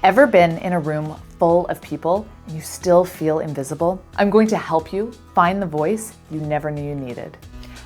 Ever been in a room full of people and you still feel invisible? I'm going to help you find the voice you never knew you needed.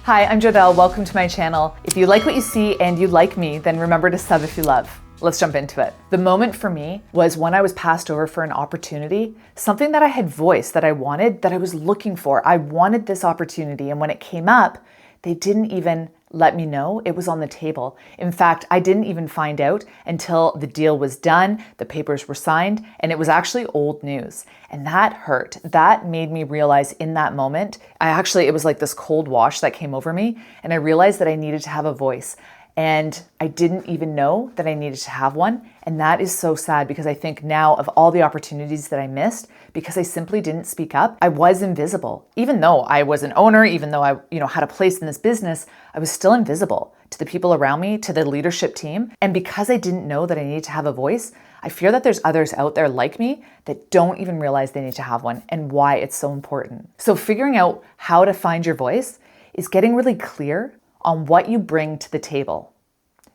Hi, I'm Jodelle. Welcome to my channel. If you like what you see and you like me, then remember to sub if you love. Let's jump into it. The moment for me was when I was passed over for an opportunity, something that I had voiced that I wanted, that I was looking for. I wanted this opportunity, and when it came up, they didn't even let me know it was on the table. In fact, I didn't even find out until the deal was done, the papers were signed, and it was actually old news. And that hurt. That made me realize in that moment, it was like this cold wash that came over me, and I realized that I needed to have a voice. And I didn't even know that I needed to have one. And that is so sad, because I think now of all the opportunities that I missed because I simply didn't speak up. I was invisible. Even though I was an owner, even though I had a place in this business, I was still invisible to the people around me, to the leadership team. And because I didn't know that I needed to have a voice, I fear that there's others out there like me that don't even realize they need to have one and why it's so important. So figuring out how to find your voice is getting really clear on what you bring to the table.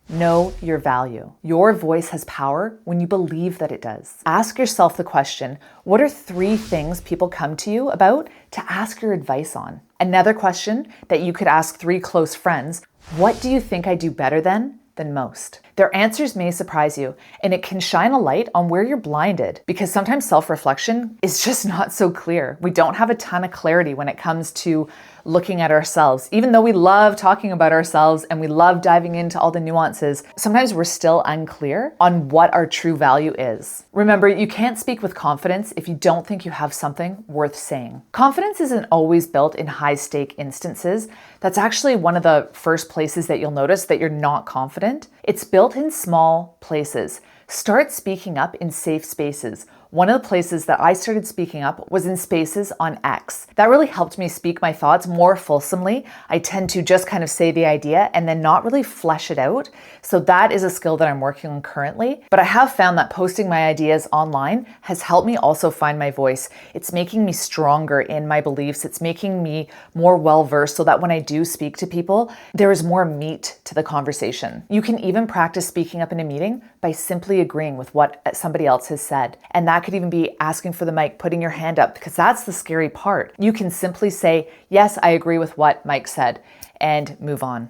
Know your value. Your voice has power when you believe that it does. Ask yourself the question, what are 3 things people come to you about to ask your advice on? Another question that you could ask 3 close friends, what do you think I do better than most? Their answers may surprise you, and it can shine a light on where you're blinded, because sometimes self-reflection is just not so clear. We don't have a ton of clarity when it comes to looking at ourselves. Even though we love talking about ourselves and we love diving into all the nuances, sometimes we're still unclear on what our true value is. Remember, you can't speak with confidence if you don't think you have something worth saying. Confidence isn't always built in high-stake instances. That's actually one of the first places that you'll notice that you're not confident. It's built in small places. Start speaking up in safe spaces. One of the places that I started speaking up was in spaces on X. That really helped me speak my thoughts more fulsomely. I tend to just kind of say the idea and then not really flesh it out. So that is a skill that I'm working on currently. But I have found that posting my ideas online has helped me also find my voice. It's making me stronger in my beliefs. It's making me more well-versed so that when I do speak to people, there is more meat to the conversation. You can even practice speaking up in a meeting by simply agreeing with what somebody else has said. And that could even be asking for the mic, putting your hand up, because that's the scary part. You can simply say, yes, I agree with what Mike said, and move on.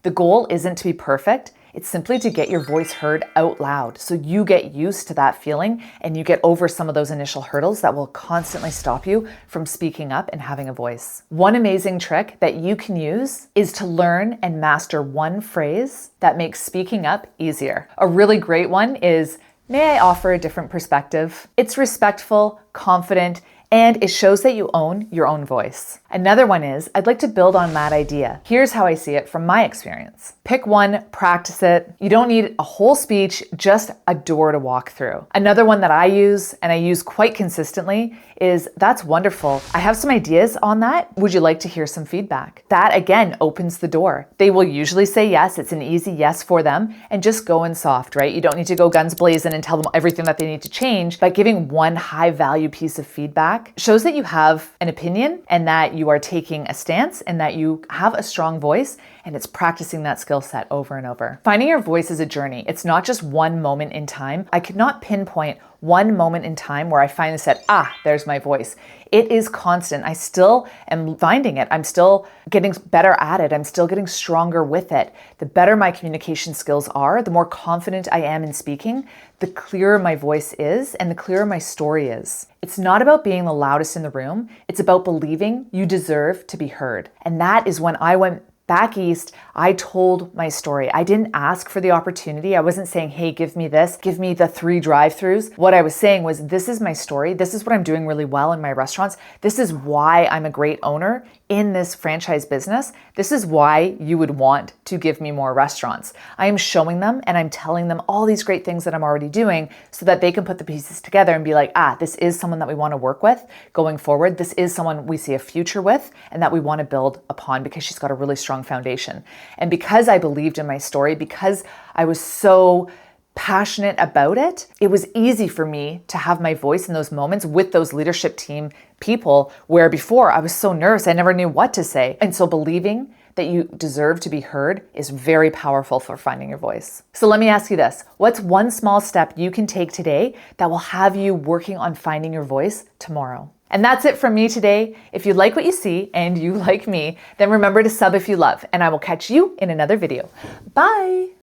The goal isn't to be perfect. It's simply to get your voice heard out loud so you get used to that feeling and you get over some of those initial hurdles that will constantly stop you from speaking up and having a voice. One amazing trick that you can use is to learn and master one phrase that makes speaking up easier. A really great one is, may I offer a different perspective? It's respectful, confident, and it shows that you own your own voice. Another one is, I'd like to build on that idea. Here's how I see it from my experience. Pick one, practice it. You don't need a whole speech, just a door to walk through. Another one that I use, and I use quite consistently, is, that's wonderful. I have some ideas on that. Would you like to hear some feedback? That again opens the door. They will usually say yes. It's an easy yes for them, and just go in soft, right? You don't need to go guns blazing and tell them everything that they need to change, but giving one high value piece of feedback shows that you have an opinion and that you are taking a stance and that you have a strong voice, and it's practicing that skill set over and over. Finding your voice is a journey. It's not just one moment in time. I could not pinpoint one moment in time where I finally said, there's my voice. It is constant. I still am finding it. I'm still getting better at it. I'm still getting stronger with it. The better my communication skills are, the more confident I am in speaking, the clearer my voice is and the clearer my story is. It's not about being the loudest in the room. It's about believing you deserve to be heard. And that is when I went back east, I told my story. I didn't ask for the opportunity. I wasn't saying, hey, give me this, give me the 3 drive-thrus. What I was saying was, this is my story. This is what I'm doing really well in my restaurants. This is why I'm a great owner in this franchise business. This is why you would want to give me more restaurants. I am showing them and I'm telling them all these great things that I'm already doing so that they can put the pieces together and be like, this is someone that we want to work with going forward. This is someone we see a future with and that we want to build upon because she's got a really strong foundation. And because I believed in my story, because I was so passionate about it, it was easy for me to have my voice in those moments with those leadership team people where before I was so nervous, I never knew what to say. And so believing that you deserve to be heard is very powerful for finding your voice. So let me ask you this. What's one small step you can take today that will have you working on finding your voice tomorrow? And that's it from me today. If you like what you see and you like me, then remember to sub if you love, and I will catch you in another video. Bye.